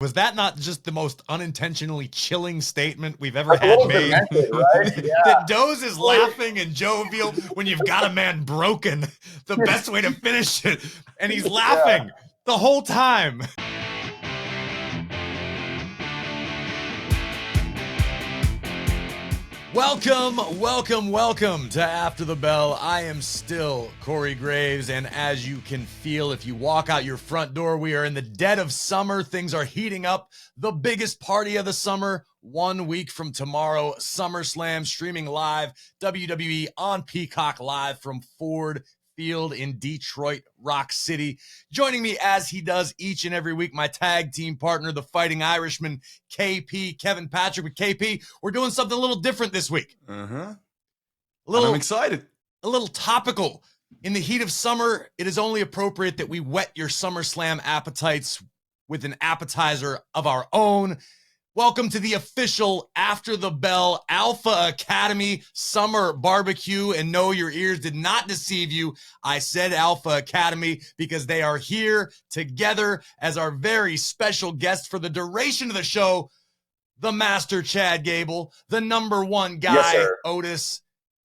Was that not just the most unintentionally chilling statement we've ever A had little made? demented, right? Yeah. That Doze is laughing and jovial when you've got a man broken. The best way to finish it. And he's laughing the whole time. Welcome to After the Bell. I am still Corey Graves, and as you can feel if you walk out your front door, we are in the dead of summer. Things are heating up. The biggest party of the summer, 1 week from tomorrow, SummerSlam, streaming live, WWE on Peacock Live from Ford Field in Detroit Rock City. Joining me as he does each and every week, my tag team partner, the Fighting Irishman, KP, Kevin Patrick. With KP, we're doing something a little different this week. I'm excited. A little topical. In the heat of summer, it is only appropriate that we whet your SummerSlam appetites with an appetizer of our own. Welcome to the official After the Bell Alpha Academy Summer Barbecue. And no, your ears did not deceive you. I said Alpha Academy because they are here together as our very special guest for the duration of the show, the Master Chad Gable, the number one guy, Otis,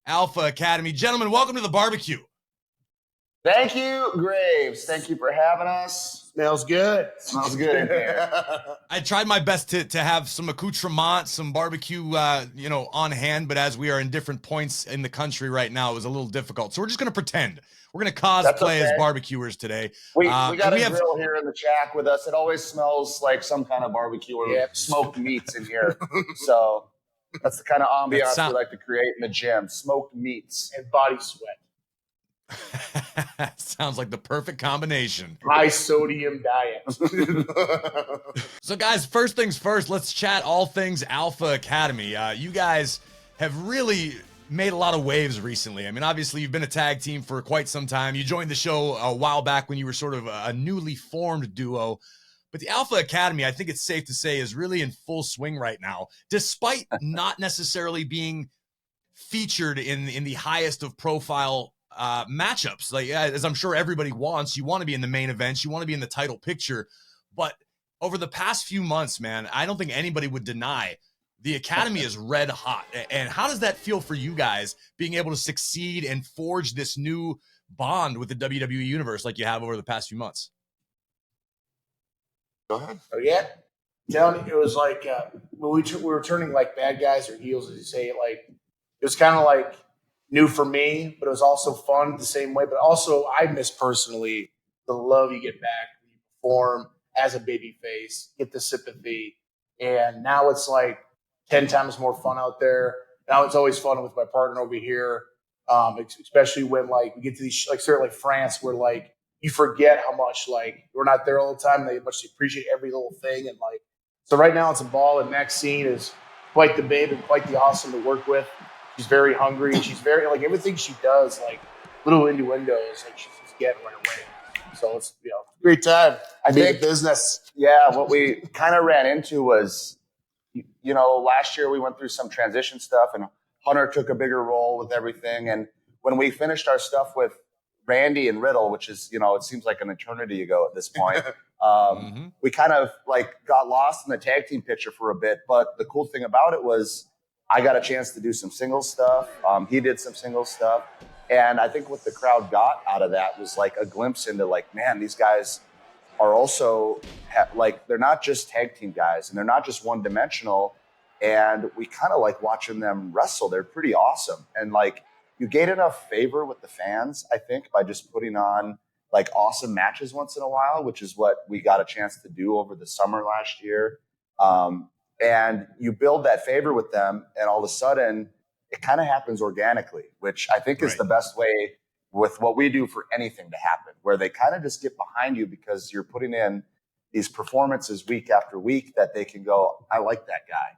Alpha Academy. Gentlemen, welcome to the barbecue. Thank you, Graves. Thank you for having us. Smells good. Smells good in here. I tried my best to have some accoutrement, some barbecue, on hand, but as we are in different points in the country right now, it was a little difficult. So we're just going to pretend. We're going to cosplay as barbecuers today. We got a grill here in the shack with us. It always smells like some kind of barbecue or smoked meats in here. So that's the kind of ambiance we like to create in the gym. Smoked meats. And body sweat. Sounds like the perfect combination. High sodium diet. So guys, first things first, let's chat all things Alpha Academy. You guys have really made a lot of waves recently. I mean, obviously you've been a tag team for quite some time. You joined the show a while back when you were sort of a newly formed duo. But the Alpha Academy, I think it's safe to say, is really in full swing right now, despite not necessarily being featured in the highest of profile matchups. Like, as I'm sure everybody wants, you want to be in the main events, you want to be in the title picture. But over the past few months, man, I don't think anybody would deny the Academy is red hot. And how does that feel for you guys, being able to succeed and forge this new bond with the WWE Universe like you have over the past few months? Go ahead. Oh, yeah? Telling you, it was like when we were turning like bad guys or heels, as you say it, like it was kind of like new for me, but it was also fun the same way. But also, I miss personally the love you get back when you perform as a baby face, get the sympathy. And now it's like 10 times more fun out there. Now it's always fun with my partner over here, especially when like we get to these, like certainly France, where like you forget how much like we're not there all the time. They much appreciate every little thing. And like, so right now it's a ball, and Maxine is quite the babe and quite the awesome to work with. She's very hungry, and she's very, like, everything she does, like, little innuendos, like, she's just getting right away. So it's, great time. I think business. Yeah, what we kind of ran into was, last year we went through some transition stuff, and Hunter took a bigger role with everything. And when we finished our stuff with Randy and Riddle, which is, it seems like an eternity ago at this point, we kind of, like, got lost in the tag team picture for a bit. But the cool thing about it was, I got a chance to do some singles stuff. He did some singles stuff. And I think what the crowd got out of that was like a glimpse into like, man, these guys are also like, they're not just tag team guys, and they're not just one dimensional. And we kind of like watching them wrestle. They're pretty awesome. And like, you gain enough favor with the fans, I think, by just putting on like awesome matches once in a while, which is what we got a chance to do over the summer last year. And you build that favor with them, and all of a sudden it kind of happens organically, which I think is the best way with what we do for anything to happen, where they kind of just get behind you because you're putting in these performances week after week that they can go, I like that guy.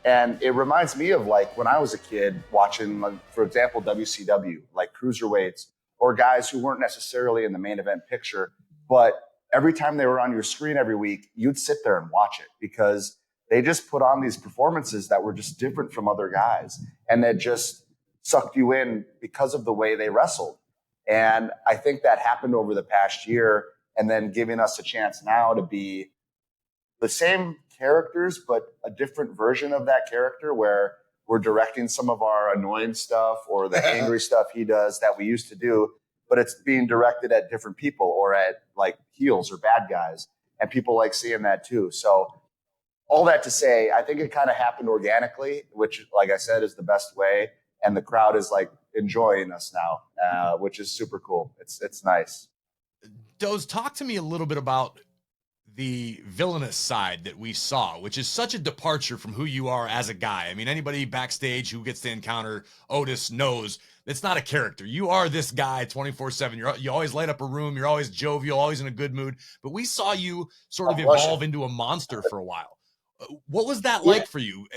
And it reminds me of like when I was a kid watching, like, for example, WCW, like cruiserweights or guys who weren't necessarily in the main event picture, but every time they were on your screen every week, you'd sit there and watch it because they just put on these performances that were just different from other guys, and that just sucked you in because of the way they wrestled. And I think that happened over the past year, and then giving us a chance now to be the same characters, but a different version of that character where we're directing some of our annoying stuff or the angry stuff he does that we used to do, but it's being directed at different people or at like heels or bad guys. And people like seeing that too. So all that to say, I think it kind of happened organically, which, like I said, is the best way. And the crowd is like enjoying us now, which is super cool. It's nice. Doze, talk to me a little bit about the villainous side that we saw, which is such a departure from who you are as a guy. I mean, anybody backstage who gets to encounter Otis knows it's not a character. You are this guy 24/7. You always light up a room. You're always jovial, always in a good mood. But we saw you sort of evolve into a monster for a while. What was that like for you?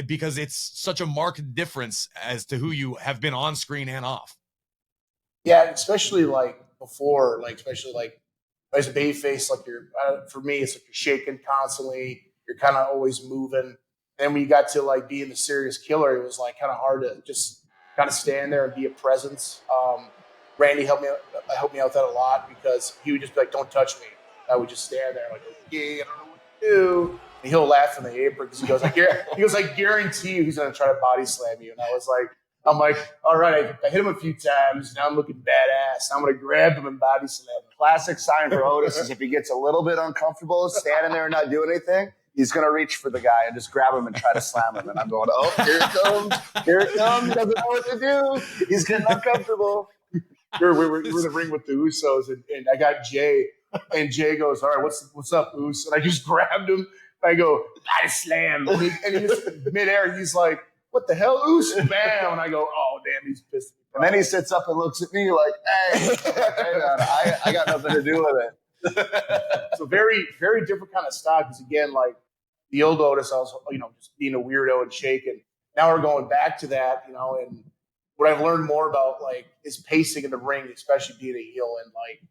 Because it's such a marked difference as to who you have been on screen and off. Yeah, especially like before, like especially like as a babyface, like you're for me, it's like you're shaking constantly. You're kind of always moving. And when you got to like being the serious killer, it was like kind of hard to just kind of stand there and be a presence. Randy helped me out with that a lot because he would just be like, "Don't touch me." I would just stand there like, "Okay, I don't know what to do." And he'll laugh in the apron because he goes, "I guarantee you he's gonna try to body slam you." And I'm like, all right, I hit him a few times. Now I'm looking badass. I'm going to grab him and body slam him. Classic sign for Otis is if he gets a little bit uncomfortable standing there and not doing anything, he's going to reach for the guy and just grab him and try to slam him. And I'm going, oh, here it comes. Here it comes. Doesn't know what to do. He's getting uncomfortable. We were in the ring with the Usos, and I got Jay. And Jay goes, all right, what's up, Us? And I just grabbed him. I go, body slam. And he just midair, he's like, what the hell, Us? Bam. And I go, oh, damn, he's pissed. And then he sits up and looks at me like, hey, I got nothing to do with it. So very, very different kind of style. Because again, like the old Otis, I was, just being a weirdo and shaking. Now we're going back to that, and what I've learned more about like is pacing in the ring, especially being a heel and like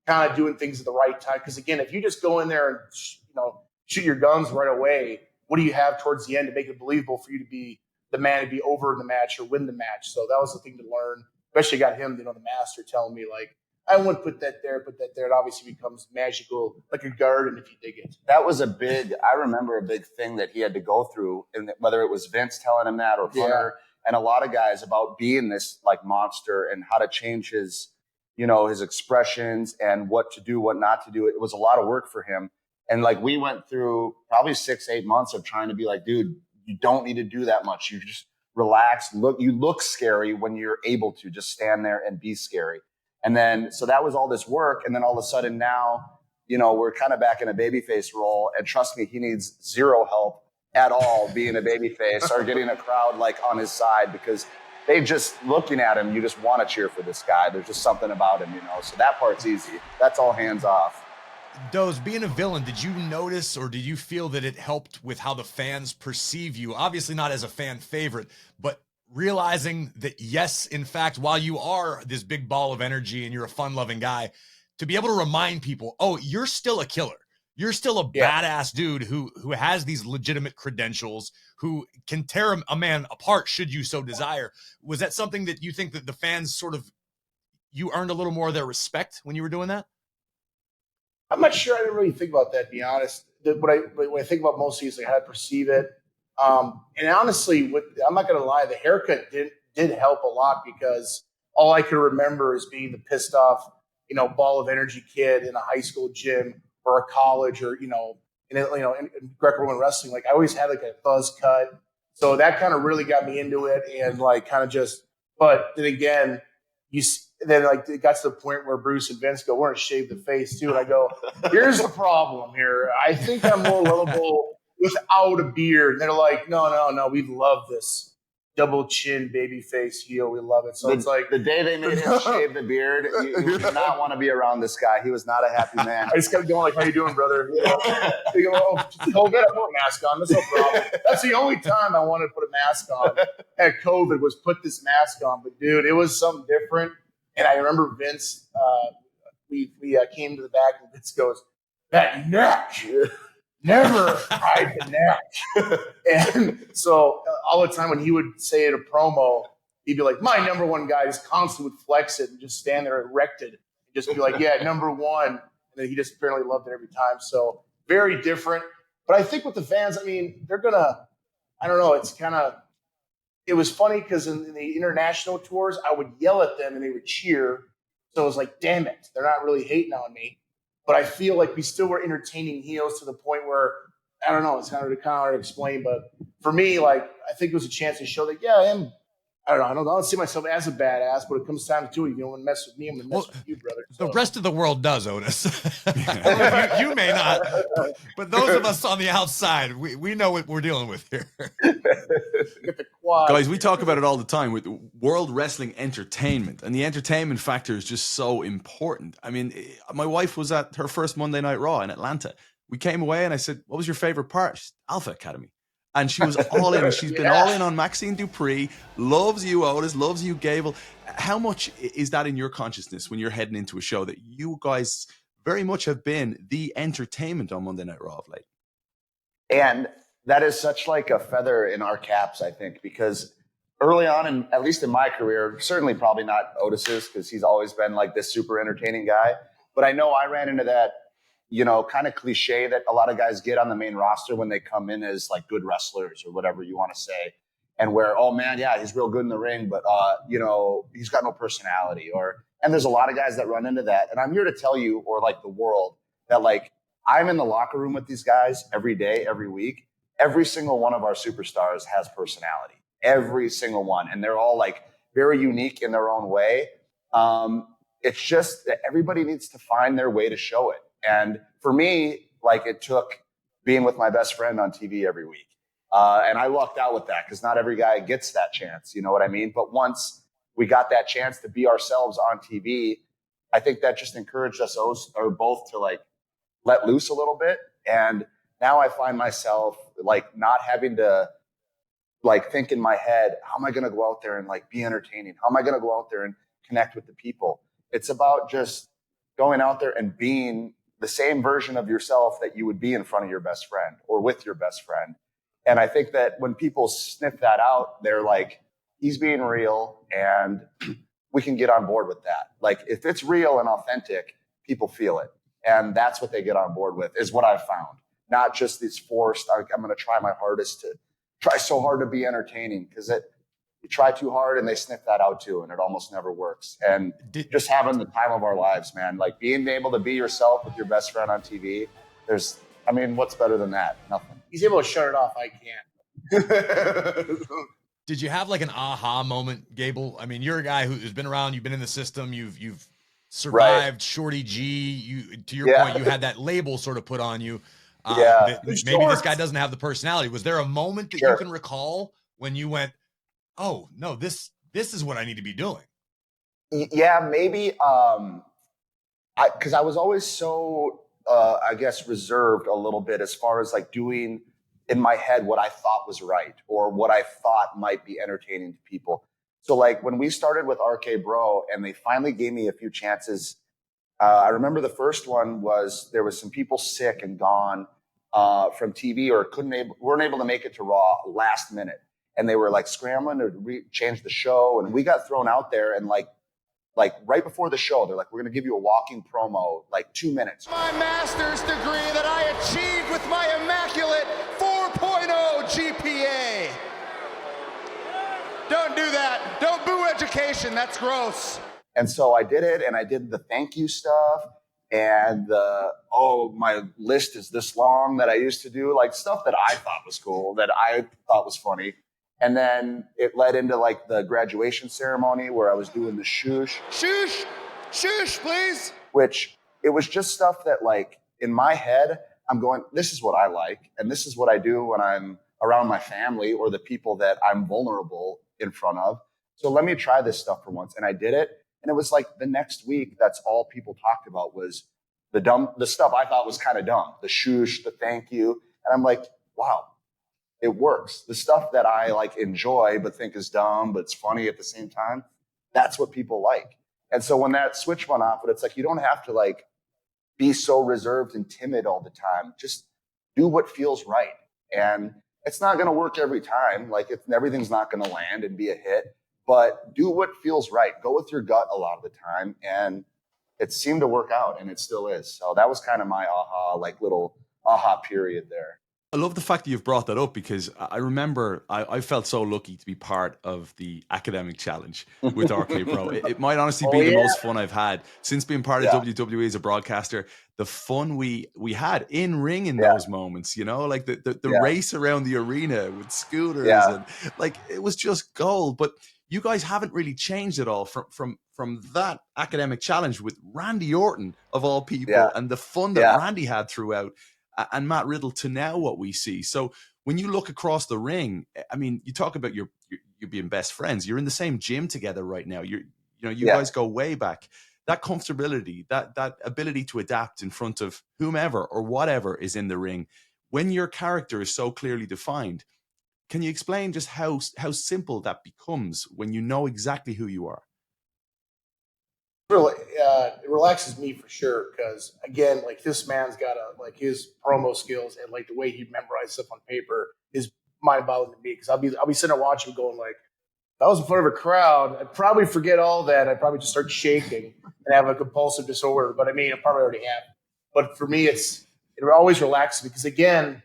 kind of doing things at the right time. Because again, if you just go in there and, shoot your guns right away, what do you have towards the end to make it believable for you to be the man to be over in the match or win the match? So that was the thing to learn. Especially got him, the master telling me like, I wouldn't put that there. It obviously becomes magical, like a garden if you dig it. That was I remember a big thing that he had to go through, and whether it was Vince telling him that or Hunter and a lot of guys about being this like monster and how to change his, his expressions and what to do, what not to do. It was a lot of work for him. And like we went through probably 6-8 months of trying to be like, dude, you don't need to do that much. You just relax. You look scary when you're able to just stand there and be scary. And then, so that was all this work. And then all of a sudden now, we're kind of back in a babyface role. And trust me, he needs zero help at all being a babyface or getting a crowd like on his side, because they just looking at him, you just want to cheer for this guy. There's just something about him, So that part's easy. That's all hands off. Doze, being a villain, did you notice or did you feel that it helped with how the fans perceive you? Obviously not as a fan favorite, but realizing that, yes, in fact, while you are this big ball of energy and you're a fun-loving guy, to be able to remind people, oh, you're still a killer. You're still a badass dude who has these legitimate credentials, who can tear a man apart should you so desire. Was that something that you think that the fans you earned a little more of their respect when you were doing that? I'm not sure. I didn't really think about that, to be honest. When I think about mostly is like how I perceive it. And honestly, I'm not going to lie, the haircut did help a lot, because all I can remember is being the pissed off, ball of energy kid in a high school gym or a college or, in Greco-Roman wrestling. Like I always had like a buzz cut. So that kind of really got me into it, and like kind of just, but then again, then like it got to the point where Bruce and Vince go, we're going to shave the face too. And I go, here's the problem here. I think I'm more lovable without a beard. And they're like, no, we love this double chin baby face heel. We love it. So it's like the day they made him shave the beard, you did not want to be around this guy. He was not a happy man. I just kept going like, how you doing, brother? They go, oh, COVID, I put a mask on. That's no problem. That's the only time I wanted to put a mask on at COVID was put this mask on. But dude, it was something different. And I remember Vince, we came to the back and Vince goes, that neck. Never hide the neck. And so all the time when he would say it a promo, he'd be like, my number one guy just constantly would flex it and just stand there erected and just be like, yeah, number one. And then he just apparently loved it every time. So very different. But I think with the fans, I mean, they're gonna. I don't know. It's kind of. It was funny because in the international tours, I would yell at them and they would cheer. So it was like, damn it, they're not really hating on me. But I feel like we still were entertaining heels to the point where I don't know. It's kind of hard to explain, but for me, like I think it was a chance to show that I am. I don't see myself as a badass, but it comes time to it. You don't want to mess with me, I'm going to mess with you, brother. So. The rest of the world does, Otis. you may not, but those of us on the outside, we know what we're dealing with here. Get the quad. Guys, we talk about it all the time with World Wrestling Entertainment, and the entertainment factor is just so important. I mean, my wife was at her first Monday Night Raw in Atlanta. We came away and I said, what was your favorite part? She said, Alpha Academy. And she was all in. She's been all in on Maxine Dupree, loves you, Otis, loves you, Gable. How much is that in your consciousness when you're heading into a show that you guys very much have been the entertainment on Monday Night Raw of late? And that is such like a feather in our caps, I think, because early on, and at least in my career, certainly probably not Otis's because he's always been like this super entertaining guy. But I know I ran into that, kind of cliche that a lot of guys get on the main roster when they come in as like good wrestlers or whatever you want to say. And where, oh man, yeah, he's real good in the ring, but, he's got no personality and there's a lot of guys that run into that. And I'm here to tell you, or like the world, that like I'm in the locker room with these guys every day, every week. Every single one of our superstars has personality, every single one. And they're all like very unique in their own way. It's just that everybody needs to find their way to show it. And for me, like it took being with my best friend on TV every week. And I lucked out with that because not every guy gets that chance. You know what I mean? But once we got that chance to be ourselves on TV, I think that just encouraged us both to like let loose a little bit. And now I find myself like not having to like think in my head, how am I going to go out there and like be entertaining? How am I going to go out there and connect with the people? It's about just going out there and being the same version of yourself that you would be in front of your best friend or with your best friend. And I think that when people sniff that out, they're like, he's being real and we can get on board with that. Like if it's real and authentic, people feel it. And that's what they get on board with is what I've found. Not just this forced, I'm going to try my hardest to try so hard to be entertaining because you try too hard and they sniff that out too. And it almost never works. And just having the time of our lives, man, like being able to be yourself with your best friend on TV. What's better than that? Nothing. He's able to shut it off. I can't. Did you have like an aha moment, Gable? I mean, you're a guy who's been around, you've been in the system, you've survived, right. Shorty G. To your point, you had that label sort of put on you. Maybe this guy doesn't have the personality. Was there a moment that you can recall when you went, oh no, this is what I need to be doing? Yeah, maybe. Because I was always so, reserved a little bit as far as like doing in my head what I thought was right or what I thought might be entertaining to people. So like when we started with RK Bro and they finally gave me a few chances, I remember the first one was there was some people sick and gone from TV or weren't able to make it to Raw last minute. And they were like scrambling to change the show. And we got thrown out there and like right before the show, they're like, we're going to give you a walking promo, like 2 minutes. My master's degree that I achieved with my immaculate 4.0 GPA. Don't do that. Don't boo education. That's gross. And so I did it, and I did the thank you stuff, and my list is this long that I used to do, like stuff that I thought was cool, that I thought was funny. And then it led into like the graduation ceremony where I was doing the shoosh. Shoosh, please. Which it was just stuff that like in my head, I'm going, this is what I like, and this is what I do when I'm around my family or the people that I'm vulnerable in front of. So let me try this stuff for once. And I did it. And it was like the next week, that's all people talked about was the stuff I thought was kind of dumb, the shoosh, the thank you. And I'm like, wow, it works. The stuff that I like enjoy, but think is dumb, but it's funny at the same time. That's what people like. And so when that switch went off, but it's like, you don't have to like be so reserved and timid all the time. Just do what feels right. And it's not going to work every time. Like everything's not going to land and be a hit. But do what feels right. Go with your gut a lot of the time. And it seemed to work out, and it still is. So that was kind of my little aha period there. I love the fact that you've brought that up, because I remember I felt so lucky to be part of the academic challenge with RK Pro. It might honestly be the most fun I've had since being part of WWE as a broadcaster. The fun we had in ring in those moments, you know, like the race around the arena with scooters and like, it was just gold. But you guys haven't really changed at all from that academic challenge with Randy Orton of all people and the fun that Randy had throughout, and Matt Riddle, to now what we see. So when you look across the ring, I mean, you talk about you being best friends. You're in the same gym together right now. You guys go way back. That comfortability, that ability to adapt in front of whomever or whatever is in the ring, when your character is so clearly defined, can you explain just how simple that becomes when you know exactly who you are? Really, it relaxes me for sure, because again, like, this man's got his promo skills and like the way he memorized stuff on paper is mind-boggling to me, because I'll be sitting there watching going like, if I was in front of a crowd, I'd probably forget all that. I'd probably just start shaking and have a compulsive disorder. But I mean, I probably already have. But for me, it always relaxes me, because again,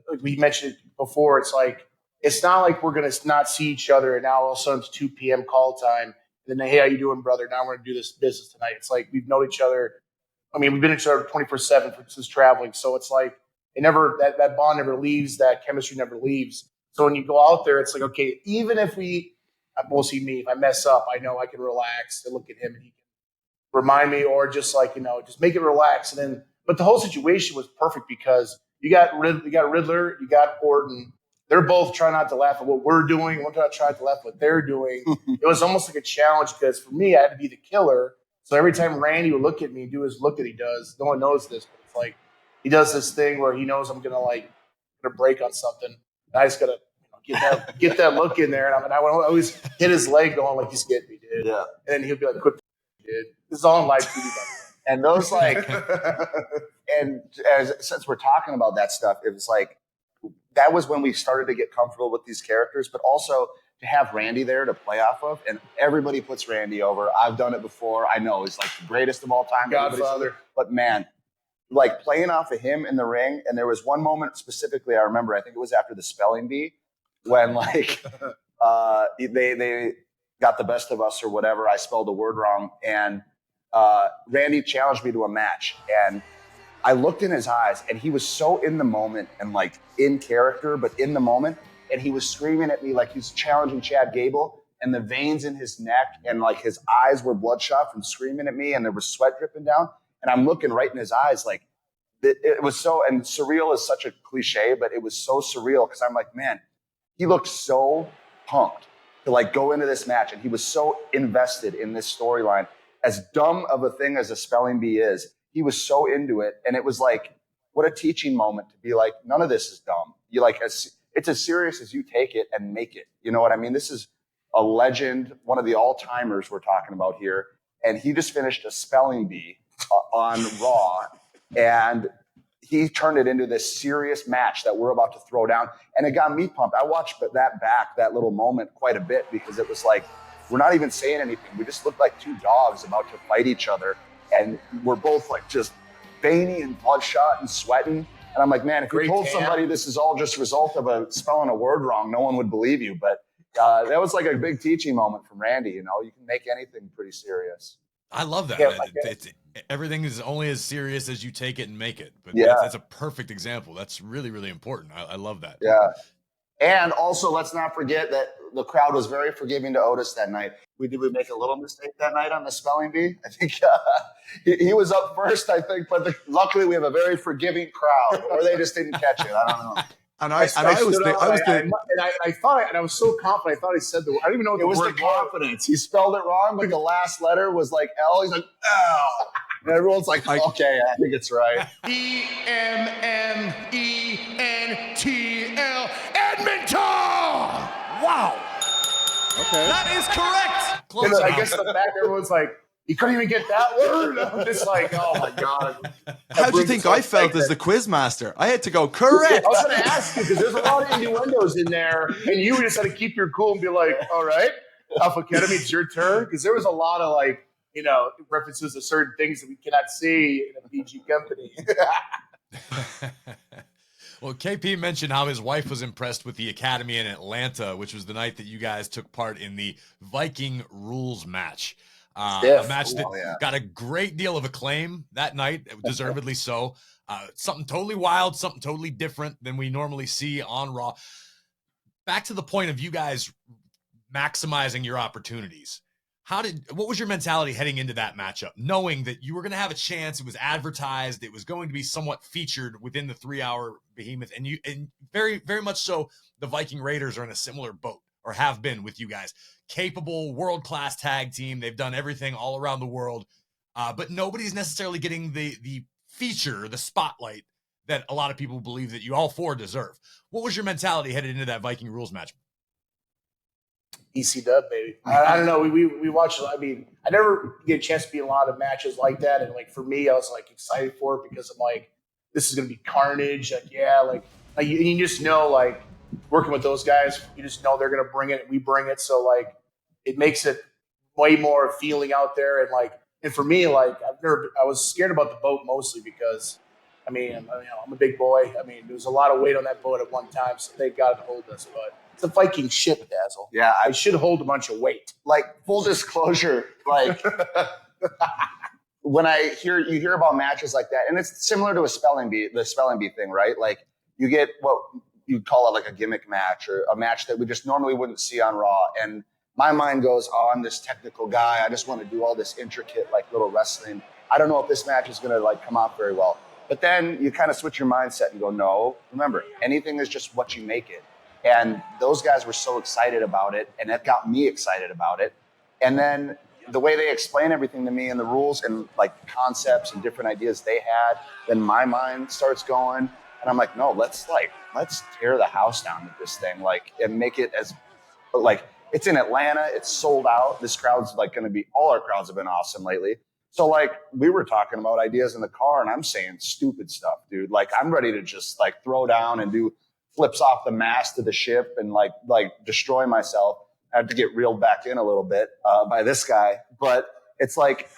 like we mentioned it before, it's like, it's not like we're gonna not see each other and now all of a sudden it's 2 p.m. call time. And then, hey, how you doing, brother? Now we're going to do this business tonight. It's like, we've known each other. I mean, we've been each other 24/7 since traveling. So it's like, that bond never leaves. That chemistry never leaves. So when you go out there, it's like, okay, even if we'll see me, if I mess up, I know I can relax and look at him and he can remind me, or just like, just make it relax. And then, but the whole situation was perfect, because you got Riddler, you got Orton. They're both trying not to laugh at what we're doing. We're not trying to laugh at what they're doing. It was almost like a challenge, because for me, I had to be the killer. So every time Randy would look at me, do his look that he does, no one knows this, but it's like he does this thing where he knows I'm gonna break on something. And I just gotta get that look in there, and I would always hit his leg, going like, "He's getting me, dude." Yeah. And then he'll be like, "Quit, dude." This is all on live TV. And those since we're talking about that stuff, it was like, that was when we started to get comfortable with these characters, but also to have Randy there to play off of. And everybody puts Randy over. I've done it before. I know he's like the greatest of all time. Godfather. But man, like, playing off of him in the ring. And there was one moment specifically I remember, I think it was after the spelling bee, when like they got the best of us or whatever. I spelled a word wrong. And Randy challenged me to a match. And I looked in his eyes, and he was so in the moment and like in character, but in the moment. And he was screaming at me like he's challenging Chad Gable, and the veins in his neck and like his eyes were bloodshot from screaming at me, and there was sweat dripping down. And I'm looking right in his eyes, like it was so, and surreal is such a cliche, but it was so surreal, because I'm like, man, he looked so pumped to like go into this match, and he was so invested in this storyline. As dumb of a thing as a spelling bee is, he was so into it. And it was like, what a teaching moment to be like, none of this is dumb. You like, it's as serious as you take it and make it. You know what I mean? This is a legend, one of the all-timers we're talking about here. And he just finished a spelling bee on Raw. And he turned it into this serious match that we're about to throw down. And it got me pumped. I watched that little moment quite a bit, because it was like, we're not even saying anything. We just looked like two dogs about to fight each other. And we're both like just veiny and bloodshot and sweating. And I'm like, man, if you told somebody this is all just a result of spelling a word wrong, no one would believe you. But that was like a big teaching moment from Randy. You know, you can make anything pretty serious. I love that. Everything is only as serious as you take it and make it. But that's a perfect example. That's really, really important. I love that. Yeah. And also, let's not forget that the crowd was very forgiving to Otis that night. Did we make a little mistake that night on the spelling bee? I think he was up first, I think. But luckily, we have a very forgiving crowd, or they just didn't catch it. I don't know. And I was so confident. I thought he said the word. I didn't even know what it was. The confidence. He spelled it wrong, but the last letter was like L. He's like, L. And everyone's like, okay, I think it's right. EMMENTL, Edmonton! Wow. Okay. That is correct. Close I guess the fact everyone's like, you couldn't even get that word. I'm just like, oh my God. How do you think I felt as the quiz master? I had to go correct. I was going to ask you, because there's a lot of innuendos in there, and you just had to keep your cool and be like, all right, Alpha Academy, it's your turn. Because there was a lot of like, references to certain things that we cannot see in a PG company. Well, KP mentioned how his wife was impressed with the Academy in Atlanta, which was the night that you guys took part in the Viking Rules match. A match that got a great deal of acclaim that night, deservedly so. Something totally wild, something totally different than we normally see on Raw. Back to the point of you guys maximizing your opportunities. What was your mentality heading into that matchup, knowing that you were going to have a chance? It was advertised. It was going to be somewhat featured within the 3-hour behemoth. And very, very much so, the Viking Raiders are in a similar boat, or have been with you guys. Capable, world-class tag team. They've done everything all around the world. But nobody's necessarily getting the feature, the spotlight that a lot of people believe that you all four deserve. What was your mentality headed into that Viking Rules match? EC dub, baby. I don't know. We watched. I mean, I never get a chance to be in a lot of matches like that, and like for me, I was like excited for it because I'm like, this is gonna be carnage. Like, yeah, like you just know, like working with those guys, you just know they're gonna bring it. We bring it, so like it makes it way more feeling out there. And for me, like I was scared about the boat mostly because, I mean, I'm a big boy. I mean, there was a lot of weight on that boat at one time, so thank God to hold us, but. It's a Viking ship, Dazzle. Yeah, I should hold a bunch of weight. Like full disclosure, like when you hear about matches like that, and it's similar to the spelling bee thing, right? Like you get what you call it like a gimmick match or a match that we just normally wouldn't see on Raw. And my mind goes, oh, I'm this technical guy. I just want to do all this intricate like little wrestling. I don't know if this match is going to like come out very well. But then you kind of switch your mindset and go, no, remember, anything is just what you make it. And those guys were so excited about it, and that got me excited about it. And then the way they explain everything to me and the rules and like concepts and different ideas they had, then my mind starts going, and I'm like, no, let's tear the house down with this thing, like, and make it as like it's in Atlanta, it's sold out. This crowd's like going to be, all our crowds have been awesome lately. So like we were talking about ideas in the car, and I'm saying stupid stuff, dude. Like I'm ready to just like throw down and do flips off the mast of the ship and like destroy myself. I had to get reeled back in a little bit by this guy, but it's like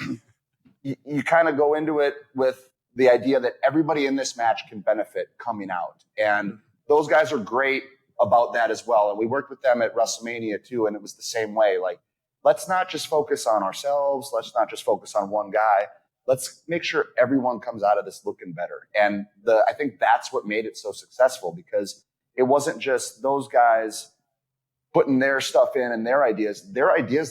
you kind of go into it with the idea that everybody in this match can benefit coming out, and those guys are great about that as well. And we worked with them at WrestleMania too, and it was the same way. Like, let's not just focus on ourselves. Let's not just focus on one guy. Let's make sure everyone comes out of this looking better. And I think that's what made it so successful, because it wasn't just those guys putting their stuff in and their ideas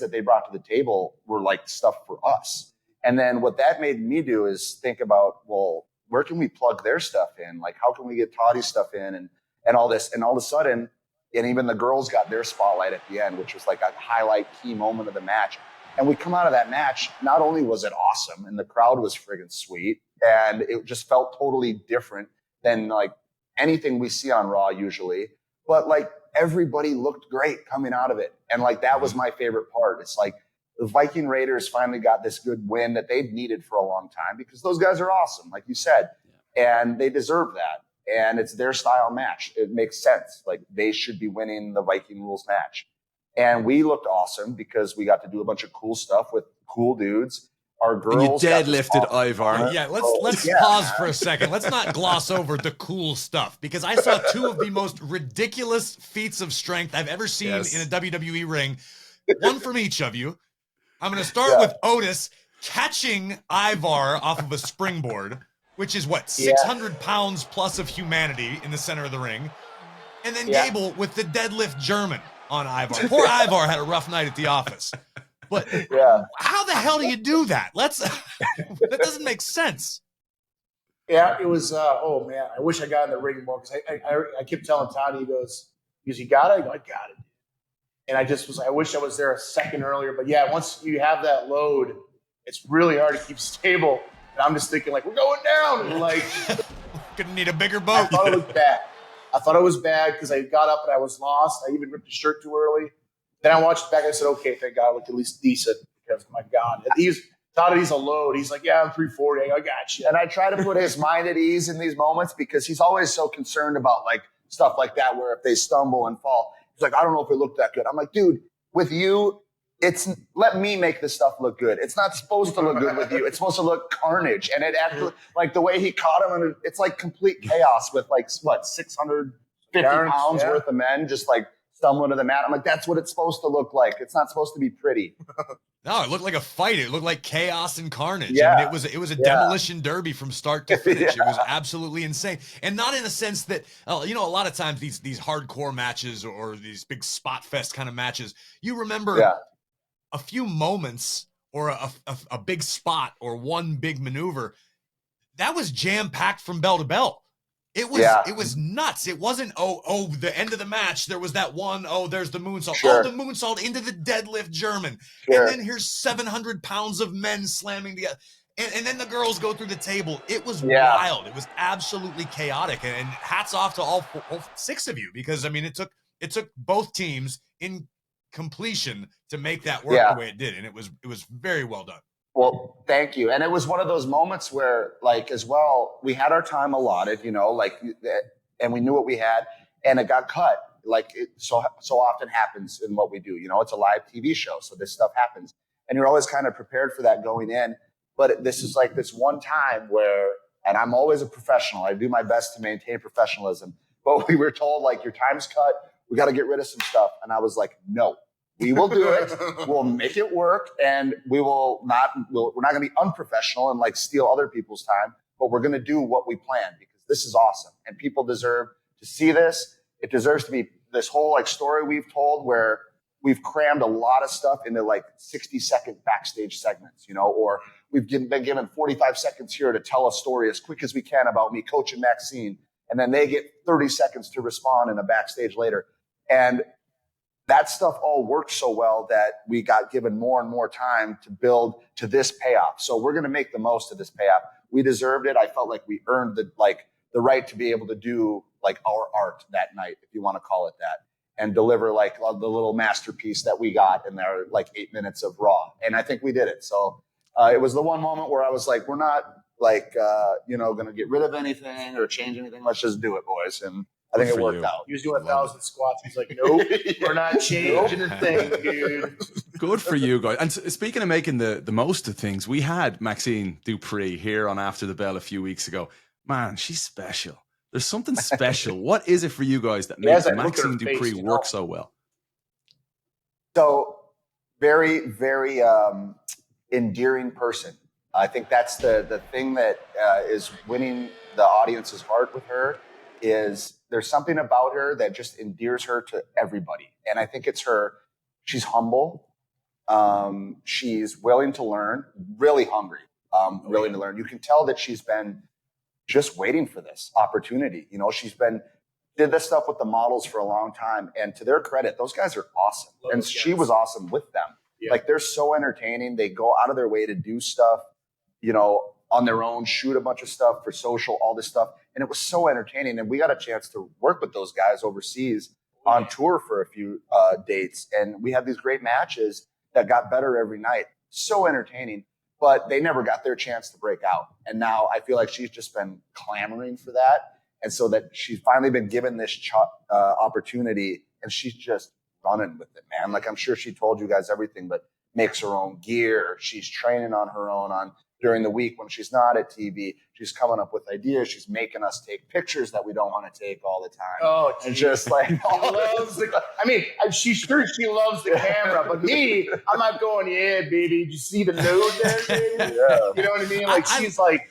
that they brought to the table were like stuff for us. And then what that made me do is think about, well, where can we plug their stuff in? Like, how can we get Toddy's stuff in and all this? And all of a sudden, and even the girls got their spotlight at the end, which was like a highlight key moment of the match. And we come out of that match, not only was it awesome and the crowd was friggin' sweet, and it just felt totally different than like anything we see on Raw usually, but like everybody looked great coming out of it. And like that was my favorite part. It's like the Viking Raiders finally got this good win that they've needed for a long time, because those guys are awesome, like you said, and they deserve that. And it's their style match. It makes sense. Like they should be winning the Viking Rules match. And we looked awesome because we got to do a bunch of cool stuff with cool dudes. Our girls. And you deadlifted Ivar. Yeah, let's pause for a second. Let's not gloss over the cool stuff, because I saw two of the most ridiculous feats of strength I've ever seen in a WWE ring. One from each of you. I'm going to start with Otis catching Ivar off of a springboard, which is what, 600 pounds plus of humanity in the center of the ring. And then Gable with the deadlift German on Ivar. Poor Ivar had a rough night at the office. But how the hell do you do that? That doesn't make sense. Yeah, it was, oh man, I wish I got in the ring more, because I kept telling Toddy, he goes, you got it? I go, I got it. And I wish I was there a second earlier. But yeah, once you have that load, it's really hard to keep stable. And I'm just thinking, like, we're going down. And like, gonna need a bigger boat. I thought it was bad because I got up and I was lost. I even ripped the shirt too early. Then I watched it back and I said, okay, thank God I looked at least decent, because my God. Toddy's a load. He's like, yeah, I'm 340. I got you. And I try to put his mind at ease in these moments, because he's always so concerned about like stuff like that, where if they stumble and fall, he's like, I don't know if it looked that good. I'm like, dude, with you, let me make this stuff look good. It's not supposed to look good with you. It's supposed to look carnage. And it actually, like the way he caught him, and it's like complete chaos with like, what, 650 pounds worth of men just like stumbling to the mat. I'm like, that's what it's supposed to look like. It's not supposed to be pretty. No, it looked like a fight. It looked like chaos and carnage. Yeah. I mean, it was a demolition derby from start to finish. It was absolutely insane. And not in a sense that, you know, a lot of times these hardcore matches or these big spot fest kind of matches, you remember a few moments or a big spot or one big maneuver. That was jam-packed from bell to bell. It was nuts. It wasn't, the end of the match, there was that one, there's the moonsault. Sure. Oh, the moonsault into the deadlift German. Sure. And then here's 700 pounds of men slamming together. And then the girls go through the table. It was wild. It was absolutely chaotic. And hats off to all 6 of you, because, I mean, it took both teams in completion to make that work the way it did. And it was very well done. Well, thank you. And it was one of those moments where, like, as well, we had our time allotted, you know, like, and we knew what we had, and it got cut. Like it so often happens in what we do. You know, it's a live TV show, so this stuff happens, and you're always kind of prepared for that going in. But this is like this one time where, and I'm always a professional. I do my best to maintain professionalism. But we were told, like, your time's cut. We got to get rid of some stuff. And I was like, no. We will do it. We'll make it work, and we're not going to be unprofessional and like steal other people's time, but we're going to do what we planned because this is awesome, and people deserve to see this. It deserves to be this whole like story we've told where we've crammed a lot of stuff into like 60-second backstage segments, you know, or we've been given 45 seconds here to tell a story as quick as we can about me coaching Maxine, and then they get 30 seconds to respond in a backstage later, and that stuff all worked so well that we got given more and more time to build to this payoff. So we're going to make the most of this payoff. We deserved it. I felt like we earned the right to be able to do like our art that night, if you want to call it that, and deliver like the little masterpiece that we got in there, like 8 minutes of Raw. And I think we did it. So it was the one moment where I was like, we're not like, going to get rid of anything or change anything. Let's just do it, boys. And I think it worked out. He was doing 1,000 squats. He's like, nope, we're not changing a thing, dude. Good for you guys. And speaking of making the most of things, we had Maxine Dupree here on After the Bell a few weeks ago. Man, she's special. There's something special. What is it for you guys that makes Maxine Dupree work so well? So very, very endearing person. I think that's the thing that is winning the audience's heart with her. Is there's something about her that just endears her to everybody. And I think it's she's humble. She's willing to learn, really hungry, willing to learn. You can tell that she's been just waiting for this opportunity. You know, did this stuff with the models for a long time. And to their credit, those guys are awesome. And she was awesome with them. Yeah. Like, they're so entertaining. They go out of their way to do stuff, you know, on their own, shoot a bunch of stuff for social, all this stuff. And it was so entertaining. And we got a chance to work with those guys overseas on tour for a few dates. And we had these great matches that got better every night. So entertaining. But they never got their chance to break out. And now I feel like she's just been clamoring for that. And so that she's finally been given this opportunity, and she's just running with it, man. Like, I'm sure she told you guys everything, but makes her own gear. She's training on her own during the week when she's not at TV. She's coming up with ideas. She's making us take pictures that we don't want to take all the time. Oh, and just like, she loves she loves the camera, but me, I'm not going, yeah, baby. Did you see the nude there, baby? Yeah. You know what I mean? Like, she's like,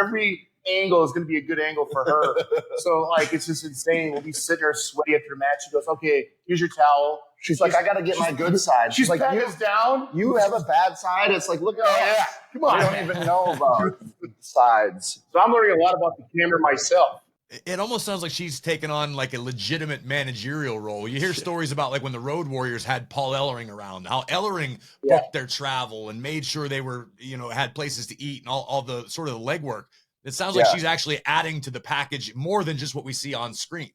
every angle is going to be a good angle for her. So, like, it's just insane. We'll be sitting there sweaty after the match. She goes, okay, here's your towel. She's like, I got to get my good side. She's like, patting us down. You have a bad side. It's like, look at that. Come on. I don't even know about sides. So I'm learning a lot about the camera myself. It almost sounds like she's taken on like a legitimate managerial role. You hear stories about like when the Road Warriors had Paul Ellering around, how Ellering booked their travel and made sure they were, you know, had places to eat and all the sort of the legwork. It sounds like she's actually adding to the package more than just what we see on screen.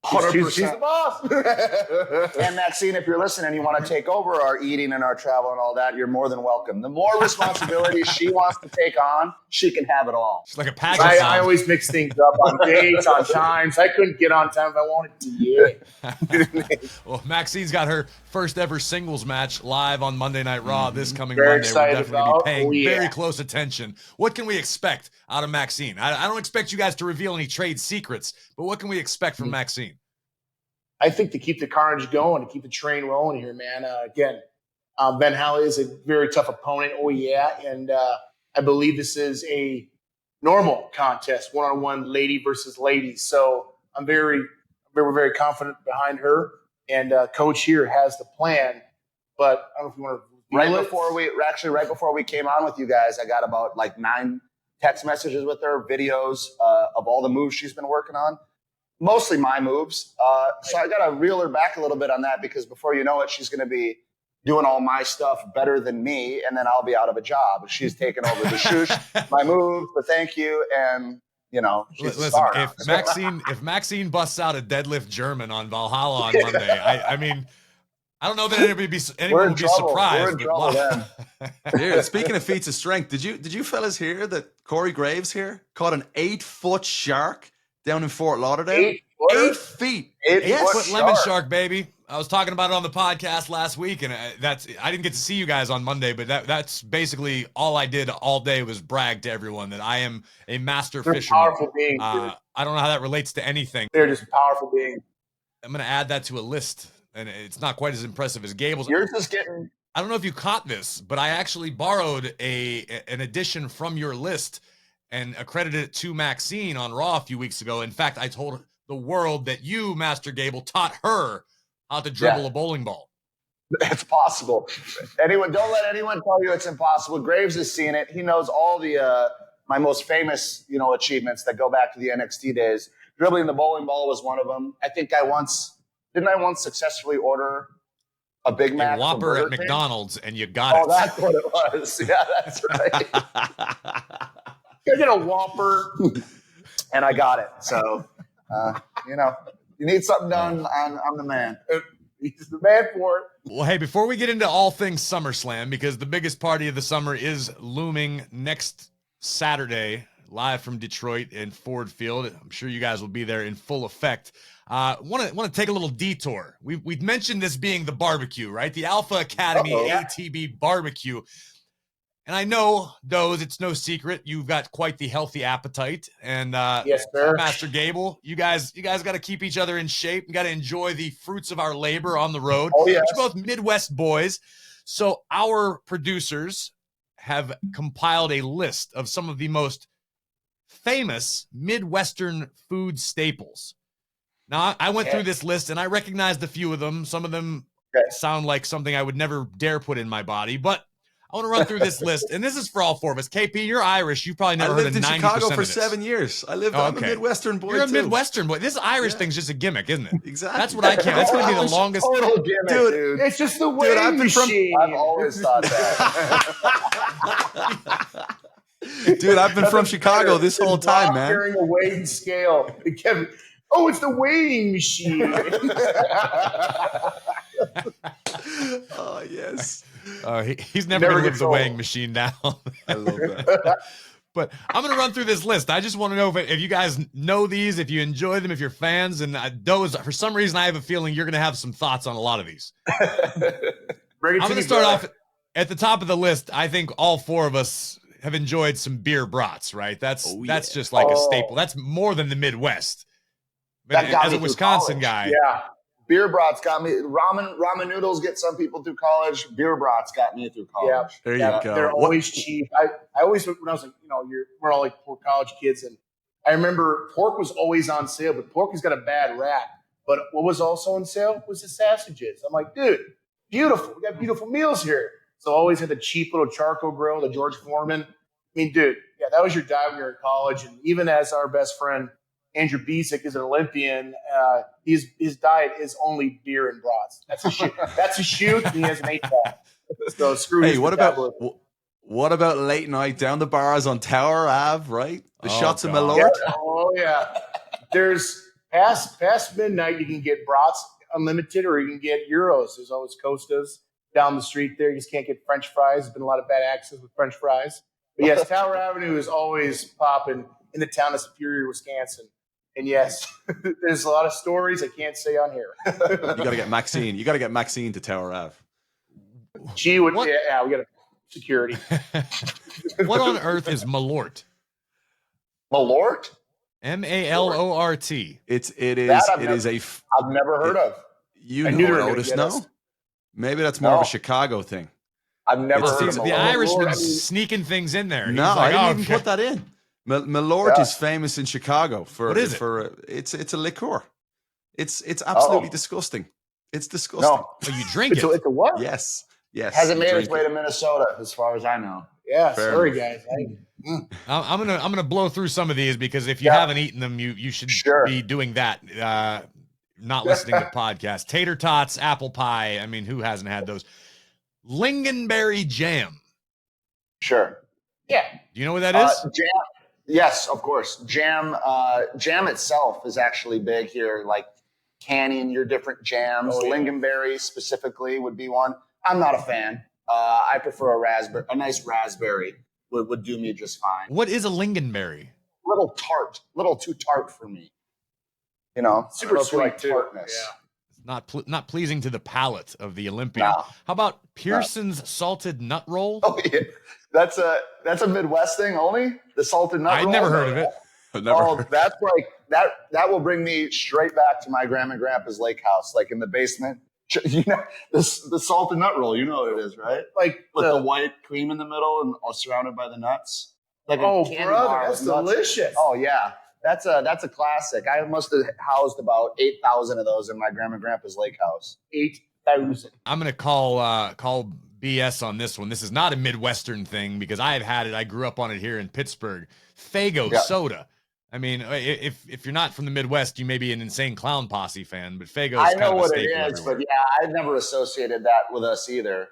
100%. She's the boss. And Maxine, if you're listening and you want to take over our eating and our travel and all that, you're more than welcome. The more responsibility she wants to take on, she can have it all. She's like a package. I always mix things up on dates, on times. I couldn't get on time if I wanted to. Yeah. Well, Maxine's got her first ever singles match live on Monday Night Raw this coming Very Monday. We're excited definitely about. be paying Oh, yeah. very close attention. What can we expect out of Maxine? I don't expect you guys to reveal any trade secrets, but what can we expect from Maxine? I think to keep the carnage going, to keep the train rolling here, man. Again, Ben Halley is a very tough opponent. Oh, yeah. And I believe this is a normal contest, one-on-one lady versus lady. So we're very confident behind her. And Coach here has the plan. But I don't know if you want to Right before we came on with you guys, I got about like 9 text messages with her, videos of all the moves she's been working on. Mostly my moves. So I got to reel her back a little bit on that because before you know it, she's going to be doing all my stuff better than me, and then I'll be out of a job. She's taking over the shoosh, my moves, the thank you, and, you know, she's Listen, if Maxine busts out a deadlift German on Valhalla on Monday, I mean, I don't know that anyone would be surprised. We're in trouble then. Here, speaking of feats of strength, did you fellas hear that Corey Graves here caught an 8-foot shark down in Fort Lauderdale? 8 feet. 8-foot lemon shark, baby. I was talking about it on the podcast last week, and I didn't get to see you guys on Monday, but that's basically all I did all day was brag to everyone that I am a master fisherman. Powerful beings. I don't know how that relates to anything. They're just powerful beings. I'm going to add that to a list, and it's not quite as impressive as Gable's. Yours is getting. I don't know if you caught this, but I actually borrowed an edition from your list and accredited it to Maxine on Raw a few weeks ago. In fact, I told the world that you, Master Gable, taught her how to dribble a bowling ball. It's possible. Don't let anyone tell you it's impossible. Graves has seen it. He knows all the my most famous, achievements that go back to the NXT days. Dribbling the bowling ball was one of them. I think I once successfully order a Big Mac, a Whopper at McDonald's, and you got it. Oh, that's what it was. Yeah, that's right. I get a Whopper, and I got it. So, you need something done. I'm the man. He's the man for it. Well, hey, before we get into all things SummerSlam, because the biggest party of the summer is looming next Saturday, live from Detroit in Ford Field. I'm sure you guys will be there in full effect. Want to take a little detour. We've mentioned this being the barbecue, right? The Alpha Academy ATB barbecue. And I know, Doze, it's no secret you've got quite the healthy appetite. And yes, sir. Master Gable, you guys got to keep each other in shape. You got to enjoy the fruits of our labor on the road. Oh, yes. We're both Midwest boys. So our producers have compiled a list of some of the most famous Midwestern food staples. Now, I went through this list, and I recognized a few of them. Some of them sound like something I would never dare put in my body, but I want to run through this list, and this is for all 4 of us. KP, you're Irish. You probably never heard of 90% of this. I lived in Chicago for 7 years. I'm a Midwestern boy, You're a Midwestern boy. This Irish thing's just a gimmick, isn't it? Exactly. That's what I can't. That's going to be the longest. Total gimmick, dude. It's just the weighing machine. I've always thought that. Dude, I've been from Chicago this whole time, man. Carrying a weighing scale. Kevin, it's the weighing machine. Oh, yes. He's never going to live the weighing machine down. I love that. But I'm going to run through this list. I just want to know if you guys know these, if you enjoy them, if you're fans. And Doze, for some reason, I have a feeling you're going to have some thoughts on a lot of these. I'm going to start off at the top of the list. I think all 4 of us have enjoyed some beer brats, right? That's just like a staple. That's more than the Midwest. As a Wisconsin guy. Yeah. Beer brats got me. Ramen noodles get some people through college. Beer brats got me through college. Yeah, there you go. They're always cheap. I always, when I was like, we're all like poor college kids, and I remember pork was always on sale, but pork has got a bad rap. But what was also on sale was the sausages. I'm like, dude, beautiful. We got beautiful meals here. So I always had the cheap little charcoal grill, the George Foreman. I mean, dude, that was your diet when you were in college. And even as our best friend Andrew Bisick is an Olympian, his diet is only beer and brats. That's a shoot. That's a shoot. And he has an 8-pack. So screw. Hey, what about late night down the bars on Tower Ave? Right, the shots of Malort. Yeah. Oh yeah. There's Past midnight, you can get brats unlimited, or you can get euros. There's always Costas down the street there. You just can't get French fries. There's been a lot of bad accidents with French fries. But yes, Tower Avenue is always popping in the town of Superior, Wisconsin. And yes, there's a lot of stories I can't say on here. You got to get Maxine. You got to get Maxine to Tower Ave. She would. Yeah, we got security. What on earth is Malort? Malort? Malort. It is a. I've never heard of. You know, Otis, no? Maybe that's more of a Chicago thing. I've never heard of The Malort. Irishman sneaking things in there. No, like, I didn't even put that in. Malort is famous in Chicago for. What is it? It's a liqueur. It's absolutely disgusting. It's disgusting. No. Oh, you drink it. It's a what? Yes. Hasn't made its way to Minnesota, as far as I know. Yeah, Fair sorry enough. guys. I'm gonna blow through some of these because if you haven't eaten them, you should be doing that. Not listening to podcasts. Tater tots, apple pie. I mean, who hasn't had those? Lingonberry jam. Sure. Yeah. Do you know what that is? Jam. Yes, of course. Jam. Jam itself is actually big here. Like canning your different jams. Oh, yeah. Lingonberry specifically would be one. I'm not a fan. I prefer a nice raspberry would do me just fine. What is a lingonberry? Little tart, little too tart for me. You know, Super sweet like tartness. Yeah. Not pleasing to the palate of the Olympian. No. How about Pearson's salted nut roll? Oh, yeah. That's a Midwest thing only. The salted nut roll. I'd never heard of it. I've never heard. That's like that will bring me straight back to my grandma and grandpa's lake house, like in the basement. You know, the salted nut roll. You know what it is, right? Like With the white cream in the middle and all surrounded by the nuts. Like oh, a candy brother, bar that's with nuts. delicious. Oh yeah, that's a classic. I must have housed about 8,000 of those in my grandma and grandpa's lake house. 8,000. I'm gonna call BS on this one. This is not a Midwestern thing because I have had it. I grew up on it here in Pittsburgh. Faygo soda. I mean, if you're not from the Midwest, you may be an Insane Clown Posse fan, but Faygo. I know what it is, but yeah, I've never associated that with us either.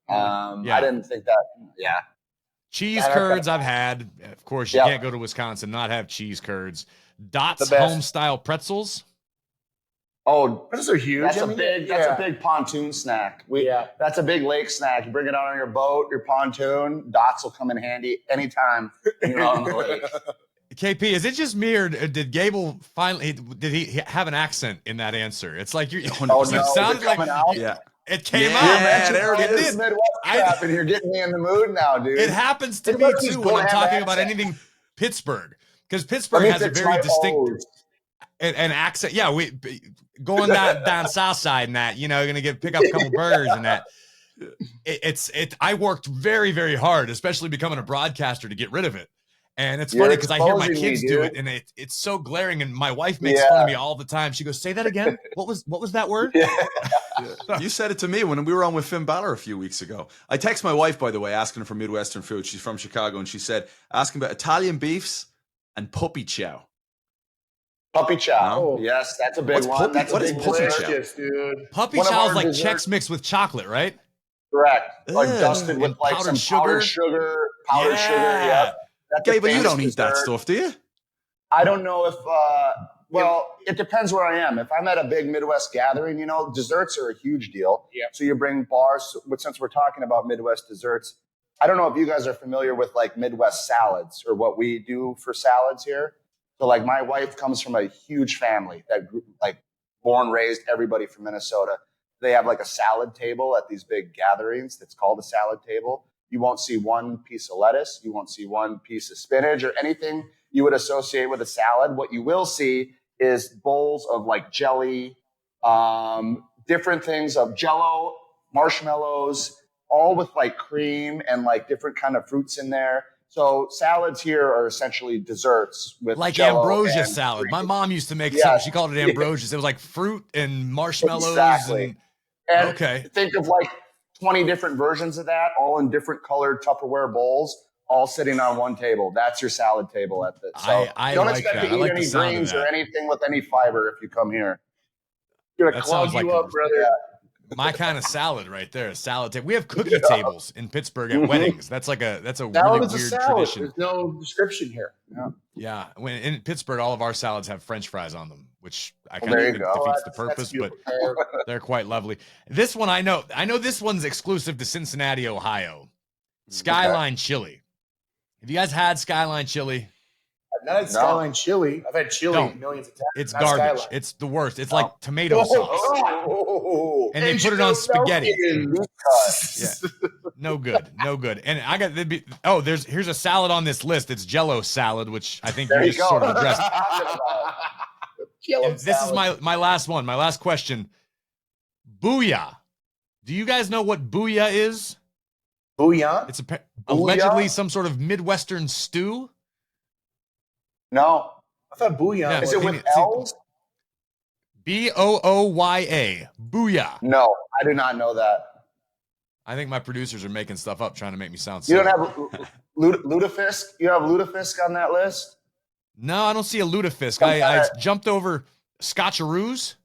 I didn't think that. Yeah. Cheese curds I've had. Of course, you can't go to Wisconsin not have cheese curds. Dots home style pretzels. Oh, those are huge. That's a big pontoon snack. That's a big lake snack. You bring it out on your boat, your pontoon. Dots will come in handy anytime you're on the lake. KP, is it just me or did Gable finally did he have an accent in that answer? It's like you're. Oh no, it sounded like it came out. Yeah, there it is. Midwest crap, and you're getting me in the mood now, dude. It happens to me too when I'm talking about anything Pittsburgh, because Pittsburgh has a very distinct an accent. Yeah, we going down south side and that, you know, you're gonna pick up a couple burgers and that. I worked very, very hard, especially becoming a broadcaster, to get rid of it. And it's funny because I hear my kids do it, and it's so glaring. And my wife makes fun of me all the time. She goes, "Say that again. What was that word?" You said it to me when we were on with Finn Balor a few weeks ago. I text my wife, by the way, asking her for Midwestern food. She's from Chicago, and she said, asking about Italian beefs and puppy chow. Puppy chow. No? Oh, yes, that's a big one. What is puppy chow? Dude. Puppy chow is like Chex Mix with chocolate, right? Correct. Like Ugh. dusted with like powdered some powdered sugar. Yeah. Okay, but you don't eat that stuff, do you? I don't know if, well, it depends where I am. If I'm at a big Midwest gathering, you know, desserts are a huge deal. Yep. So you bring bars, but since we're talking about Midwest desserts, I don't know if you guys are familiar with like Midwest salads or what we do for salads here. So like my wife comes from a huge family that grew, like born, raised, everybody from Minnesota. They have like a salad table at these big gatherings that's called a salad table. You won't see one piece of lettuce. You won't see one piece of spinach or anything you would associate with a salad. What you will see is bowls of like jelly, different things of Jell-O, marshmallows, all with like cream and like different kind of fruits in there. So salads here are essentially desserts with like Jell-O ambrosia and salad. cream. My mom used to make something. She called it ambrosia. It was like fruit and marshmallows. Exactly. And okay. Think of like 20 different versions of that, all in different colored Tupperware bowls, all sitting on one table. That's your salad table at the. So I don't like expect that. to I eat like any the sound of greens that. or anything with any fiber if you come here. Gonna That clog sounds like you up, brother. my kind of salad right there. A salad table. We have cookie tables in Pittsburgh at weddings. That's a Salad really is a weird salad. tradition. There's no description here. Yeah, when in Pittsburgh, all of our salads have French fries on them, which I kind there of you think go. defeats the purpose, but they're quite lovely. This one I know this one's exclusive to Cincinnati, Ohio. Skyline Chili. Have you guys had Skyline Chili? I've not had Skyline Chili. I've had chili millions of times. It's not garbage. Skyline. It's the worst. It's like tomato sauce. And they put it on spaghetti. Yeah. No good. No good. And I got here's a salad on this list. It's Jello salad, which I think you just sort of addressed. This is my last one. My last question. Booyah. Do you guys know what booyah is? Bouillon? It's allegedly some sort of Midwestern stew. No. I thought bouillon. Yeah, Is Is it with L's? Booya. Booyah. No, I do not know that. I think my producers are making stuff up, trying to make me sound You silly. don't have lutefisk? You have lutefisk on that list? No, I don't see a lutefisk. I jumped over scotcheroos.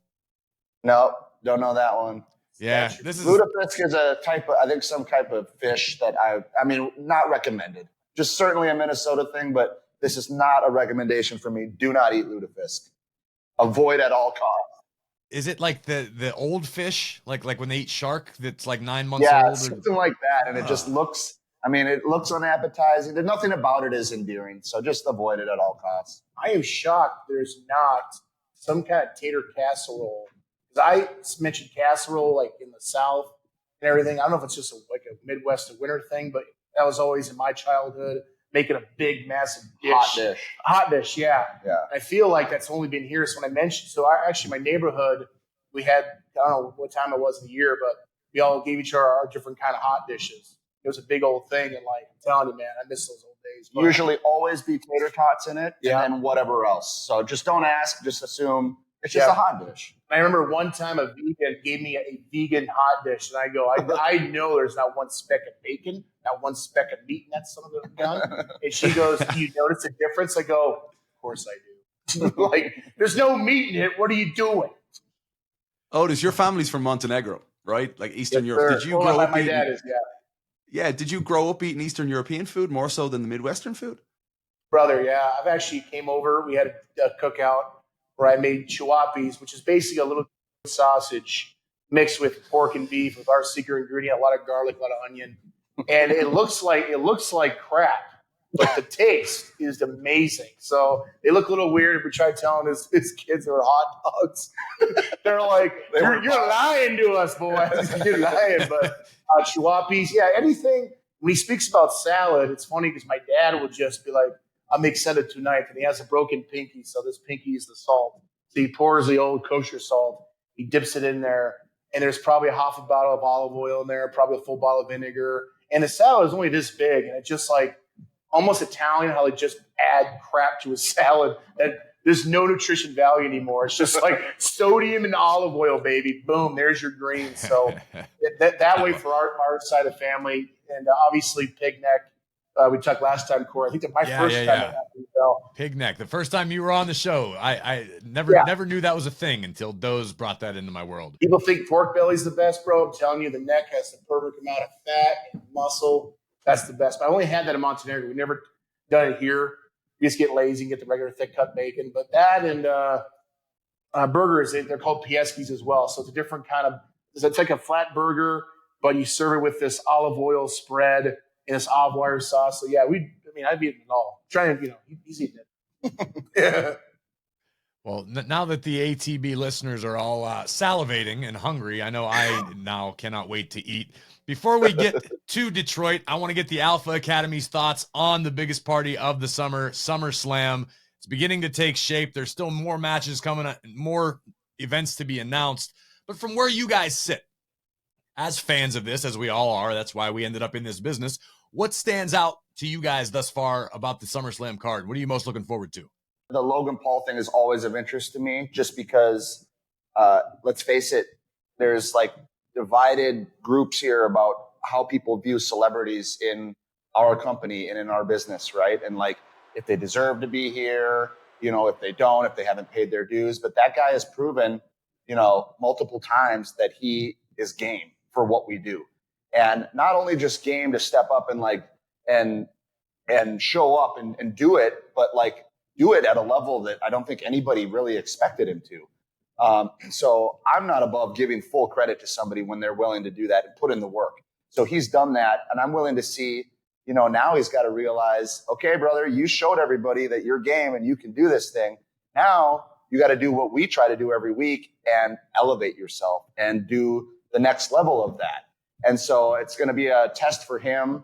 No, don't know that one. Yeah, this is Lutefisk is a type of, I think, some type of fish that I mean, not recommended. Just certainly a Minnesota thing, but this is not a recommendation for me. Do not eat lutefisk. Avoid at all costs. Is it like the old fish, like when they eat shark that's like 9 months Yeah, old? something like that. And it just looks, I mean, it looks unappetizing. There's nothing about it is endearing. So just avoid it at all costs. I am shocked there's not some kind of tater casserole. Because I mentioned casserole like in the South and everything. I don't know if it's just like a Midwest or winter thing, but that was always in my childhood, making a big, massive dish. Hot dish, yeah. I feel like that's only been here. So when I mentioned, my neighborhood, we had, I don't know what time it was in the year, but we all gave each other our different kind of hot dishes. It was a big old thing. And like, I'm telling you, man, I miss those old days. But Usually always be tater tots in it and then whatever else. So just don't ask, just assume it's just a hot dish. I remember one time a vegan gave me a vegan hot dish, and I go, I know there's not one speck of bacon, not one speck of meat in that son of a gun. And she goes, do you notice a difference? I go, of course I do. Like, there's no meat in it. What are you doing? Otis, your family's from Montenegro, right? Like Eastern Europe. Sir. Did you grow up my eating? dad is, Yeah. Did you grow up eating Eastern European food more so than the Midwestern food? Brother, yeah. I've actually came over. We had a cookout where I made chihuahuas, which is basically a little sausage mixed with pork and beef with our secret ingredient, a lot of garlic, a lot of onion. And it looks like crap, but the taste is amazing. So they look a little weird if we try telling his kids they were hot dogs. They're like, you're lying to us, boys. You're lying. But chihuahuas, yeah, anything. When he speaks about salad, it's funny because my dad would just be like, I'll make salad tonight. And he has a broken pinky, so this pinky is the salt. So he pours the old kosher salt. He dips it in there, and there's probably a half a bottle of olive oil in there, probably a full bottle of vinegar. And the salad is only this big, and it's just like almost Italian, how they just add crap to a salad that there's no nutrition value anymore. It's just like sodium and olive oil, baby. Boom, there's your greens. So that way for our side of the family, and obviously pig neck. We talked last time, Corey. I think that my first time at pig neck. The first time you were on the show, I never knew that was a thing until Doze brought that into my world. People think pork belly's the best, bro. I'm telling you, the neck has the perfect amount of fat and muscle. That's the best. But I only had that in Montenegro. We never done it here. We just get lazy and get the regular thick cut bacon. But that and burgers, they're called Pieskies as well. So it's a different kind of. It's like a flat burger, but you serve it with this olive oil spread. And this olive wire sauce. So yeah, I've eaten it all. Trying to, he's eating it. Yeah. Well, now that the ATB listeners are all salivating and hungry, I know I now cannot wait to eat. Before we get to Detroit, I want to get the Alpha Academy's thoughts on the biggest party of the summer, SummerSlam. It's beginning to take shape. There's still more matches coming, more events to be announced. But from where you guys sit, as fans of this, as we all are, that's why we ended up in this business. What stands out to you guys thus far about the SummerSlam card? What are you most looking forward to? The Logan Paul thing is always of interest to me just because, let's face it, there's like divided groups here about how people view celebrities in our company and in our business, right? And like if they deserve to be here, if they don't, if they haven't paid their dues. But that guy has proven, multiple times that he is game for what we do. And not only just game to step up and like, and show up and do it, but like do it at a level that I don't think anybody really expected him to. So I'm not above giving full credit to somebody when they're willing to do that and put in the work. So he's done that, and I'm willing to see, now he's got to realize, okay, brother, you showed everybody that you're game and you can do this thing. Now you got to do what we try to do every week and elevate yourself and do the next level of that. And so it's going to be a test for him.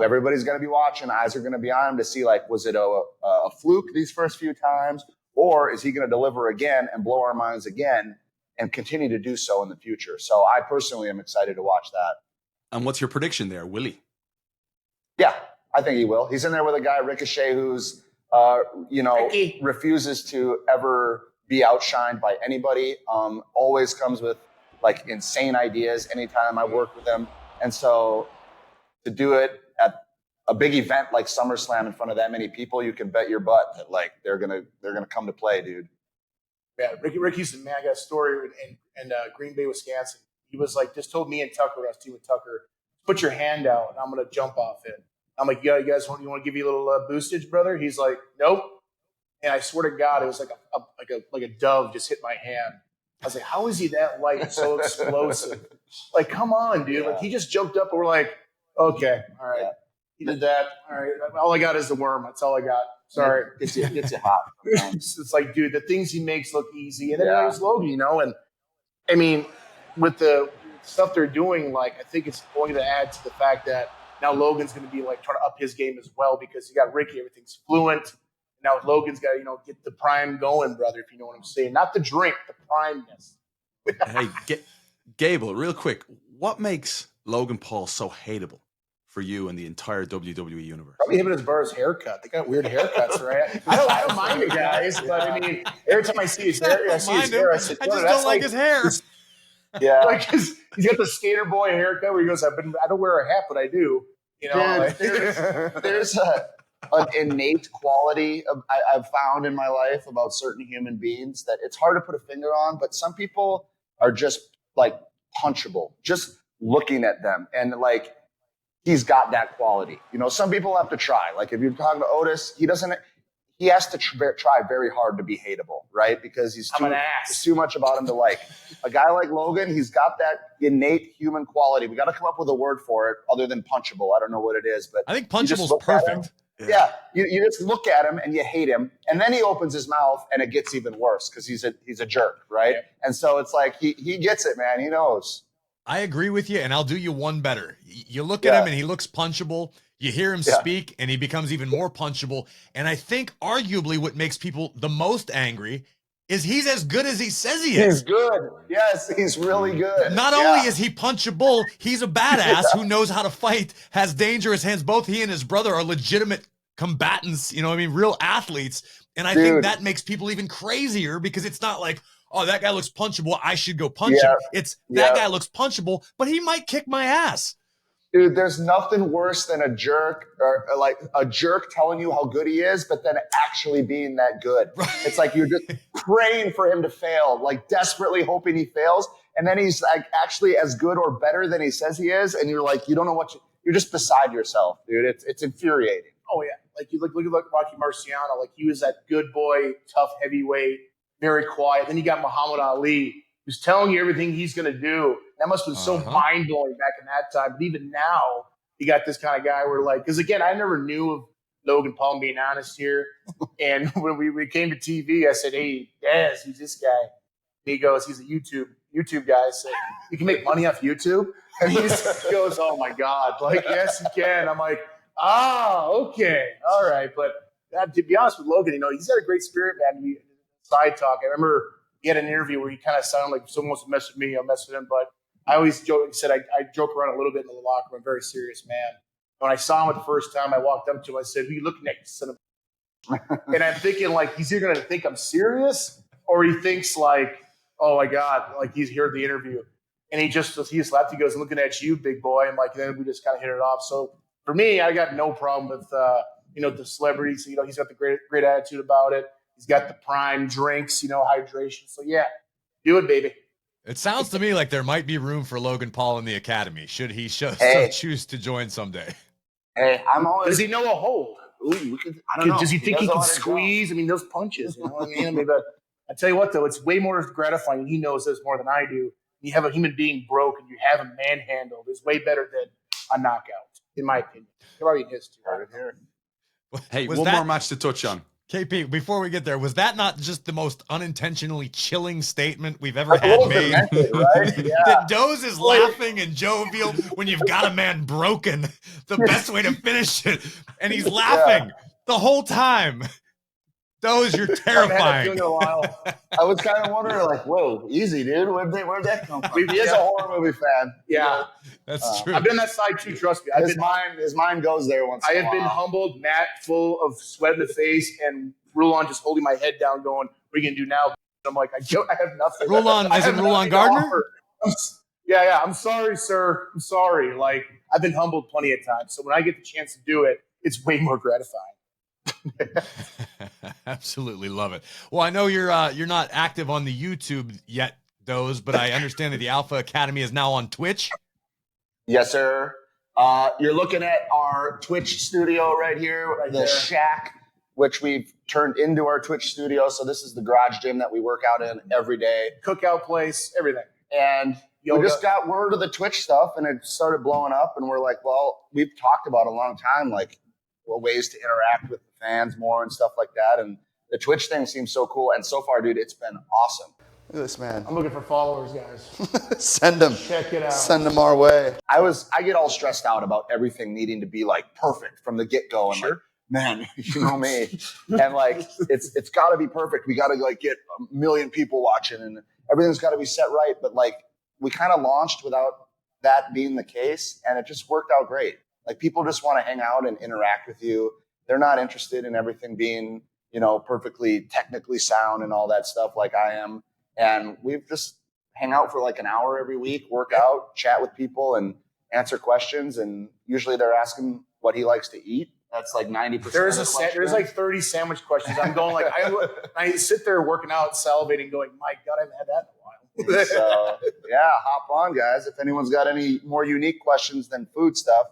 Everybody's going to be watching. Eyes are going to be on him to see, like, was it a fluke these first few times, or is he going to deliver again and blow our minds again and continue to do so in the future? So I personally am excited to watch that. And what's your prediction there, Willie? Yeah, I think he will. He's in there with a guy, Ricochet, who's, refuses to ever be outshined by anybody. Always comes with like insane ideas anytime I work with him. And so to do it at a big event like SummerSlam in front of that many people, you can bet your butt that like they're gonna come to play, dude. Yeah, Ricky said, man, I got a story in Green Bay, Wisconsin. He was like, just told me and Tucker, when I was teaming with Tucker, put your hand out and I'm gonna jump off it. I'm like, yeah, you guys want to give you a little boostage, brother? He's like, nope. And I swear to God, it was like a dove just hit my hand. I was like, how is he that light and so explosive? Like, come on, dude. Yeah. Like, he just jumped up and we're like, okay, all right. Yeah. He did that. All right. All I got is the worm. That's all I got. Sorry. Gets you hot. It's like, dude, the things he makes look easy. And then there's Logan, And, I mean, with the stuff they're doing, like, I think it's going to add to the fact that now Logan's going to be, like, trying to up his game as well because you got Ricky. Everything's fluent. Now Logan's got to, get the prime going, brother, if you know what I'm saying. Not the drink, the primeness. Hey, Gable, real quick, what makes Logan Paul so hateable for you and the entire WWE universe? Probably him and his brother's haircut. They got weird haircuts, right? I don't mind it, guys, but I mean, every time I see his hair, I said, I just don't like his hair. Yeah, like he's got the skater boy haircut where he goes, I don't wear a hat, but I do. There's an innate quality I've found in my life about certain human beings that it's hard to put a finger on, but some people are just like punchable, just looking at them. And like, he's got that quality. Some people have to try. Like if you're talking to Otis, he has to try very hard to be hateable, right? Because he's too much about him to like. A guy like Logan, he's got that innate human quality. We got to come up with a word for it other than punchable. I don't know what it is, but I think punchable is perfect. Yeah, you just look at him and you hate him, and then he opens his mouth and it gets even worse because he's a jerk, right? Yeah. And so it's like he gets it, man. He knows. I agree with you, and I'll do you one better. You look at him and he looks punchable. You hear him speak and he becomes even more punchable. And I think arguably what makes people the most angry is he's as good as he says he is. He's good. Yes, he's really good. Not only is he punchable, he's a badass who knows how to fight, has dangerous hands. Both he and his brother are legitimate combatants, real athletes. And I think that makes people even crazier because it's not like, oh, that guy looks punchable, I should go punch him. It's that guy looks punchable, but he might kick my ass. Dude, there's nothing worse than a jerk or like a jerk telling you how good he is, but then actually being that good. Right. It's like you're just praying for him to fail, like desperately hoping he fails. And then he's like actually as good or better than he says he is. And you're like, you don't know you're just beside yourself, dude. It's infuriating. Oh, yeah. Like you look at Rocky Marciano, like he was that good boy, tough heavyweight, very quiet. Then you got Muhammad Ali, who's telling you everything he's going to do. That must have been so mind-blowing back in that time. But even now, you got this kind of guy where, like, because, again, I never knew of Logan Paul, being honest here. And when we came to TV, I said, hey, Daz, who's this guy? And he goes, he's a YouTube guy. I said, you can make money off YouTube? And he goes, oh, my God. Like, yes, you can. I'm like, okay. All right. But to be honest with Logan, he's got a great spirit, man. Side talk. I remember he had an interview where he kind of sounded like someone wants to mess with me. I'll mess with him. But I always said I joke around a little bit in the locker room. I'm a very serious man. When I saw him the first time, I walked up to him. I said, who are you looking at, you son of a... And I'm thinking, like, he's either going to think I'm serious or he thinks, like, oh, my God, like he's heard the interview. And he just laughed. He goes, I'm looking at you, big boy. And, like, then we just kind of hit it off. So for me, I got no problem with, the celebrities. He's got the great attitude about it. He's got the prime drinks, hydration. So, yeah, do it, baby. It sounds to me like there might be room for Logan Paul in the academy, should he so choose to join someday. Hey, I'm always. Does he know a hold? Ooh, I don't know. Does he think he doesn't can let it go. squeeze? I mean, those punches. You know what I mean? But I tell you what, though, it's way more gratifying. He knows this more than I do. You have a human being broke and you have him manhandled. It's way better than a knockout, in my opinion. Probably in his too. Hey, Was one that- more match to touch on. KP, before we get there, was that not just the most unintentionally chilling statement we've ever A had little made? demented, right? Yeah. That Doze is laughing and jovial when you've got a man broken. The best way to finish it. And he's laughing the whole time. Doze, you're I haven't had that terrifying. feeling in a while. I was kind of wondering, like, whoa, easy, dude. Where'd that come from? He is a horror movie fan. Yeah. That's true. I've been on that side too, trust me. His mind goes there once I in a have been while. humbled, Matt full of sweat in the face, and Rulon just holding my head down going, what are you going to do now? I'm like, I have nothing. Rulon, I as in have Rulon nothing to Gardner? offer. Yeah. I'm sorry, sir. I'm sorry. Like, I've been humbled plenty of times. So when I get the chance to do it, it's way more gratifying. Absolutely love it. Well, I know you're not active on the YouTube yet, Doze, but I understand that the Alpha Academy is now on Twitch. Yes, sir. You're looking at our Twitch studio right here, the there. Shack, which we've turned into our Twitch studio. So this is the garage gym that we work out in every day. Cookout place, everything. And Yoga. we just got word of the Twitch stuff, and it started blowing up. And we're like, well, we've talked about a long time, like ways to interact with the fans more and stuff like that. And the Twitch thing seems so cool. And so far, dude, it's been awesome. Look at this man. I'm looking for followers, guys. Send them. Check it out. Send them our way. I get all stressed out about everything needing to be like perfect from the get-go. And like, man, you know me. And like, it's got to be perfect. We got to like get a million people watching and everything's got to be set right. But like, we kind of launched without that being the case, and it just worked out great. Like, people just want to hang out and interact with you. They're not interested in everything being, perfectly technically sound and all that stuff like I am. And we've just hang out for like an hour every week, work out, chat with people, and answer questions. And usually they're asking what he likes to eat. That's like 90%. There's like 30 sandwich questions. I'm going like, I sit there working out, salivating, going, my God, I haven't had that in a while. So, yeah, hop on, guys. If anyone's got any more unique questions than food stuff,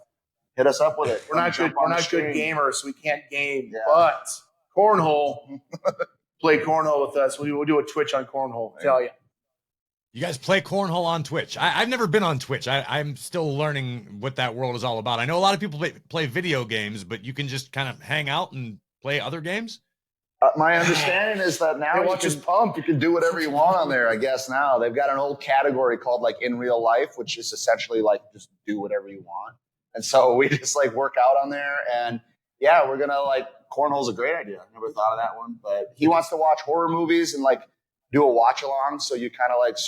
hit us up with it. We're not good gamers, so we can't game. Yeah. But cornhole, play cornhole with us. We'll do a Twitch on cornhole. I'll tell you. You guys play cornhole on Twitch. I've never been on Twitch. I'm still learning what that world is all about. I know a lot of people play video games, but you can just kind of hang out and play other games. My understanding is that now you can do whatever you want on there, I guess now. They've got an old category called like in real life, which is essentially like just do whatever you want. And so we just like work out on there. And yeah, we're going to like, cornhole's a great idea. I never thought of that one. But he wants to watch horror movies and like do a watch along. So you kind of like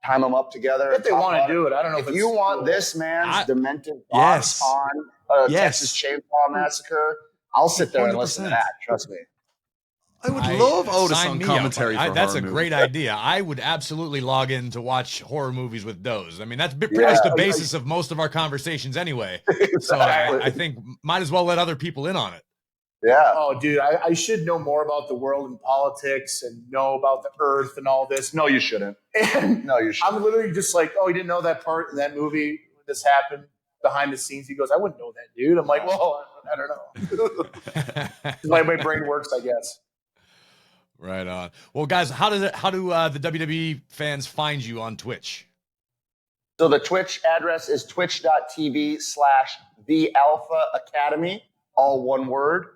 time them up together. If they want to do it, I don't know if you want this man's demented Yes. thoughts on Texas Chainsaw Massacre, I'll sit there and listen to that. Trust me. I would love Otis sign on me up. commentary for That's a horror great movies. idea. I would absolutely log in to watch horror movies with Doze. I mean, that's pretty much the basis of most of our conversations anyway. So I think might as well let other people in on it. Yeah. Oh, dude, I should know more about the world and politics and know about the earth and all this. No, you shouldn't. And No, you shouldn't. I'm literally just like, oh, you didn't know that part in that movie when this happened behind the scenes. He goes, I wouldn't know that, dude. I'm like, well, I don't know. The way my brain works, I guess. Right on. Well, guys, how do the WWE fans find you on Twitch? So the Twitch address is twitch.tv/The Alpha Academy, all one word.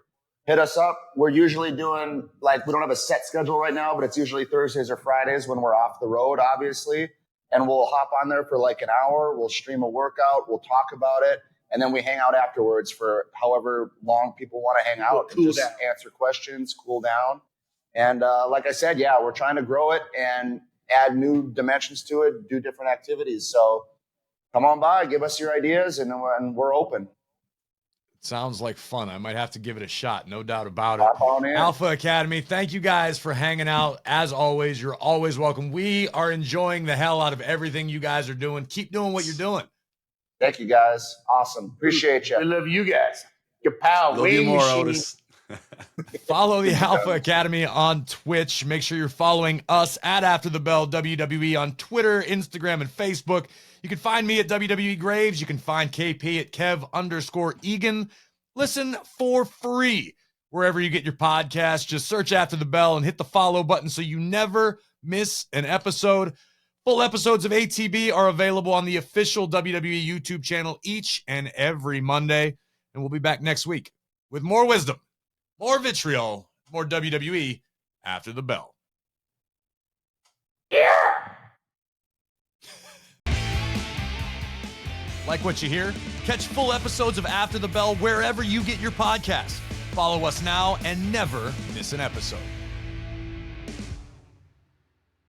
Hit us up. We're usually doing, like, we don't have a set schedule right now, but it's usually Thursdays or Fridays when we're off the road, obviously. And we'll hop on there for like an hour. We'll stream a workout. We'll talk about it. And then we hang out afterwards for however long people want to hang out. Cool and just down. answer questions, cool down. And like I said, yeah, we're trying to grow it and add new dimensions to it, do different activities. So come on by, give us your ideas, and we're open. Sounds like fun. I might have to give it a shot. No doubt about it. Hop on in. Alpha Academy, thank you guys for hanging out. As always, you're always welcome. We are enjoying the hell out of everything you guys are doing. Keep doing what you're doing. Thank you, guys. Awesome. Appreciate We you. love you guys. Your pal, Love you Wayne more, Machine. Otis. Follow the Alpha Academy on Twitch. Make sure you're following us at After the Bell WWE on Twitter, Instagram, and Facebook. You can find me at WWE Graves. You can find KP at Kev_Egan. Listen for free wherever you get your podcast. Just search After the Bell and hit the follow button so you never miss an episode. Full episodes of ATB are available on the official WWE YouTube channel each and every Monday. And we'll be back next week with more wisdom, more vitriol, more WWE After the Bell. Like what you hear? Catch full episodes of After the Bell wherever you get your podcasts. Follow us now and never miss an episode.